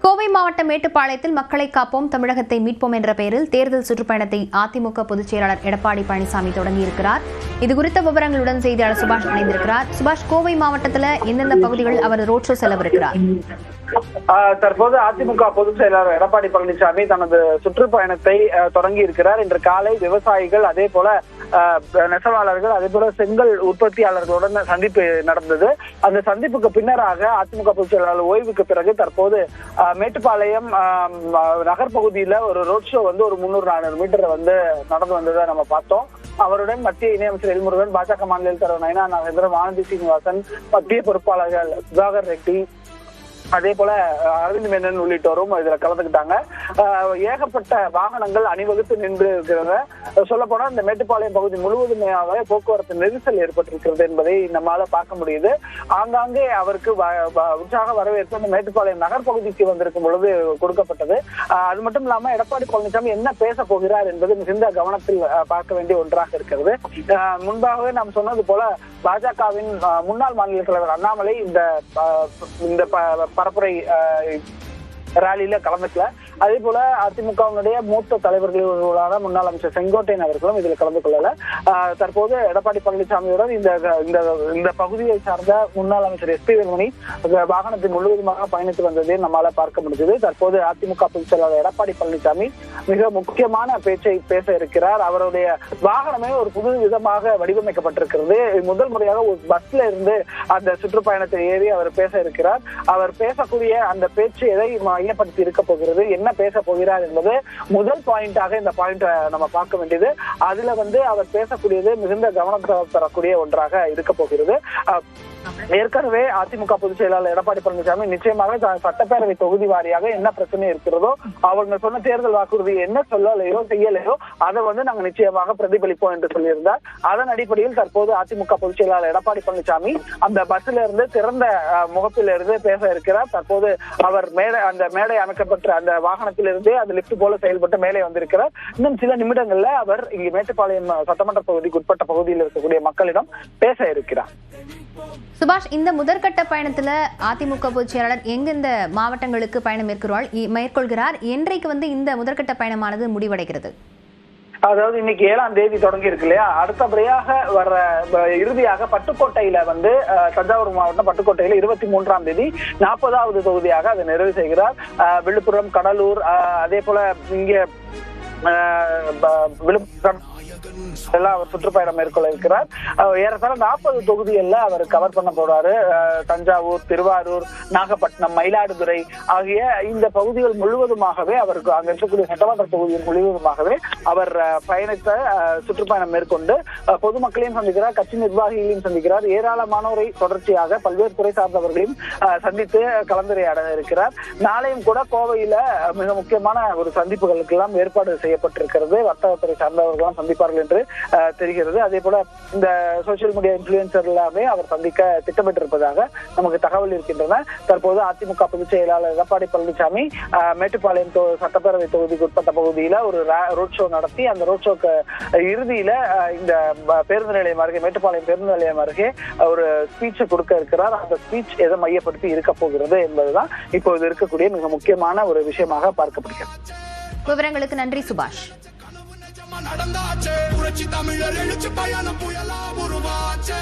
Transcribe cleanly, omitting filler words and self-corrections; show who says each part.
Speaker 1: கோவை மாவட்டம் மேட்டுப்பாளையத்தில் மக்களை காப்போம் தமிழகத்தை மீட்போம் என்ற பெயரில் தேர்தல் சுற்றுப்பயணத்தை அதிமுக பொதுச் செயலாளர் எடப்பாடி பழனிசாமி தொடங்கியிருக்கிறார். இதுகுறித்த விவரங்களுடன் செய்தியாளர் சுபாஷ் இணைந்திருக்கிறார். சுபாஷ், கோவை மாவட்டத்தில் எந்தெந்த பகுதிகளில் அவர் ரோட் ஷோ செல்லவிருக்கிறார்?
Speaker 2: தற்போது அதிமுக பொதுச் செயலாளர் எடப்பாடி பழனிசாமி தனது சுற்றுப்பயணத்தை தொடங்கி இருக்கிறார். இன்று காலை விவசாயிகள், அதே போல நெசவாளர்கள், அதே போல செங்கல் உற்பத்தியாளர்களுடன் சந்திப்பு நடந்தது. அந்த சந்திப்புக்கு பின்னராக அதிமுக பொதுச் செயலாளர் ஓய்வுக்கு பிறகு தற்போது மேட்டுப்பாளையம் நகர்பகுதியில ஒரு ரோட் ஷோ ஒரு 300-400 மீட்டர் நடந்து வந்ததை நம்ம பார்த்தோம். அவருடன் மத்திய இணையமைச்சர் எல்முருகன், பாஜக மாநில தலைவர் நயனா நாகேந்திரன், ஆனந்தி சீனிவாசன், மத்திய பொறுப்பாளர்கள் சுதாகர் ரெட்டி, அதே போல அரவிந்த் மேனன் உள்ளிட்டோரும் இதுல கலந்துக்கிட்டாங்க. ஏகப்பட்ட வாகனங்கள் அணிவகுத்து நின்று இருக்கிறாங்க. சொல்ல போனா இந்த மேட்டுப்பாளையம் பகுதி முழுவதுமே போக்குவரத்து நெரிசல் ஏற்பட்டிருக்கிறது என்பதை நம்மால பார்க்க முடியுது. ஆங்காங்கே அவருக்கு உற்சாக வரவேற்பு இந்த மேட்டுப்பாளையம் நகர்பகுதிக்கு வந்திருக்கும் பொழுது கொடுக்கப்பட்டது. அது மட்டும் இல்லாம எடப்பாடி பழனிசாமி என்ன பேச போகிறார் என்பது மிகுந்த கவனத்தில் பார்க்க வேண்டிய ஒன்றாக இருக்கிறது. முன்பாகவே நாம் சொன்னது போல பாஜகவின் முன்னாள் மாநில தலைவர் அண்ணாமலை இந்த பரப்புரை ராலியில கலந்துக்கல. அதே போல அதிமுகவினுடைய மூத்த தலைவர்களான முன்னாள் அமைச்சர் செங்கோட்டையன் அவர்களும் இதில் கலந்து கொள்ளல. தற்போது எடப்பாடி பழனிசாமியுடன் இந்த பகுதியை சார்ந்த முன்னாள் அமைச்சர் SP வேலுமணி வாகனத்தில் முழுவதுமாக பயணித்து வந்ததை நம்மால பார்க்க முடிஞ்சது. தற்போது அதிமுக பொதுச் செயலாளர் எடப்பாடி பழனிசாமி மிக முக்கியமான பேச்சை பேச இருக்கிறார். அவருடைய வாகனமே ஒரு புது விதமாக வடிவமைக்கப்பட்டிருக்கிறது. முதல் முறையாக ஒரு பஸ்ல இருந்து அந்த சுற்றுப்பயணத்தை ஏறி அவர் பேச இருக்கிறார். அவர் பேசக்கூடிய அந்த பேச்சு எதை மையப்படுத்தி இருக்க போகிறது, என்ன பேச போகிறார் என்பது முதல் பாயிண்டாக இந்த பாயிண்ட் நம்ம பார்க்க வேண்டியது. அதுல அவர் பேசக்கூடியது மிகுந்த கவனத்தை பெறக்கூடிய ஒன்றாக இருக்க போகிறது. ஏற்கனவே அதிமுக பொதுச் செயலாளர் எடப்பாடி பழனிசாமி நிச்சயமாக சட்டப்பேரவை தொகுதி வாரியாக என்ன பிரச்சனை இருக்கிறதோ, அவங்க சொன்ன தேர்தல் வாக்குறுதி என்ன சொல்லலையோ செய்யலையோ அதை நாங்க நிச்சயமாக பிரதிபலிப்போம் என்று சொல்லியிருந்தார். அதன் அடிப்படையில் தற்போது அதிமுக பொதுச் செயலாளர் எடப்பாடி பழனிசாமி அந்த பஸ்ல இருந்து திறந்த முகப்பிலிருந்து பேச இருக்கிறார். தற்போது அவர் அந்த மேடை அமைக்கப்பட்ட அந்த வாகனத்திலிருந்தே அது லிப்ட் போல செயல்பட்டு மேலே வந்திருக்கிறார். இன்னும் சில நிமிடங்கள்ல அவர் இங்கு மேட்டுப்பாளையம் சட்டமன்ற தொகுதிக்கு உட்பட்ட பகுதியில் இருக்கக்கூடிய மக்களிடம் பேச இருக்கிறார்.
Speaker 1: சுபாஷ், இந்த முதற்கட்ட பயணத்துல அதிமுக பொதுச் செயலாளர் எந்தெந்த மாவட்டங்களுக்கு பயணம் மேற்கொள்கிறார்? என்றைக்கு இந்த முதற்கட்ட பயணமானது முடிவடைகிறது?
Speaker 2: அதாவது இன்னைக்கு 7ஆம் தேதி தொடங்கி இருக்கு இல்லையா, அடுத்தபடியாக வர்ற இறுதியாக பட்டுக்கோட்டையில தஞ்சாவூர் மாவட்டம் பட்டுக்கோட்டையில 23ஆம் தேதி 40வது தொகுதியாக அதை நிறைவு செய்கிறார். விழுப்புரம், கடலூர், அதே போல இங்கே விழுப்புரம் எல்லாம் அவர் சுற்றுப்பயணம் மேற்கொள்ள இருக்கிறார். ஏறத்தாழ 40 தொகுதிகள்ல அவர் கவர் பண்ண போறாரு. தஞ்சாவூர், திருவாரூர், நாகப்பட்டினம், மயிலாடுதுறை ஆகிய இந்த பகுதிகள் முழுவதுமாகவே அவருக்கு அங்க இருக்கக்கூடிய சட்டமன்ற தொகுதிகள் முழுவதுமாகவே அவர் பயணித்த சுற்றுப்பயணம் மேற்கொண்டு பொதுமக்களையும் சந்திக்கிறார், கட்சி நிர்வாகிகளையும் சந்திக்கிறார், ஏராளமானோரை தொடர்ச்சியாக பல்வேறு துறை சார்ந்தவர்களையும் சந்தித்து கலந்துரையாட இருக்கிறார். நாளையும் கூட கோவையில மிக முக்கியமான ஒரு சந்திப்புகளுக்கு எல்லாம் ஏற்பாடு செய்யப்பட்டிருக்கிறது. வர்த்தகத்துறை சார்ந்தவர்களும் சந்திப்பார்கள் என்று தெரிகிறது. அதே போல இந்த சோசியல் மீடியா இன்ஃபுளுசர் எல்லாமே அவர் சந்திக்க திட்டமிட்டிருப்பதாக நமக்கு தகவல் இருக்கின்றன. தற்போது அதிமுக பொதுச் செயலாளர் எடப்பாடி பழனிசாமி மேட்டுப்பாளையம் சட்டப்பேரவை தொகுதிக்கு உட்பட்ட பகுதியில ஒரு ரோட் ஷோ நடத்தி அந்த ரோட் ஷோக்கு இறுதியில இந்த பேருந்து நிலையம் அருகே, மேட்டுப்பாளையம் பேருந்து நிலையம் அருகே ஒரு ஸ்பீச்சை கொடுக்க இருக்கிறார். அந்த ஸ்பீச் எதை மையப்படுத்தி இருக்க போகிறது என்பதுதான் இப்போது இருக்கக்கூடிய மிக முக்கியமான ஒரு விஷயமாக பார்க்கப்படுகிறது.
Speaker 1: விவரங்களுக்கு நன்றி சுபாஷ்.
Speaker 3: நடந்தாச்சே புரட்சி தமிழர் எழுச்சி பயணம் புயலா உருவாச்சே.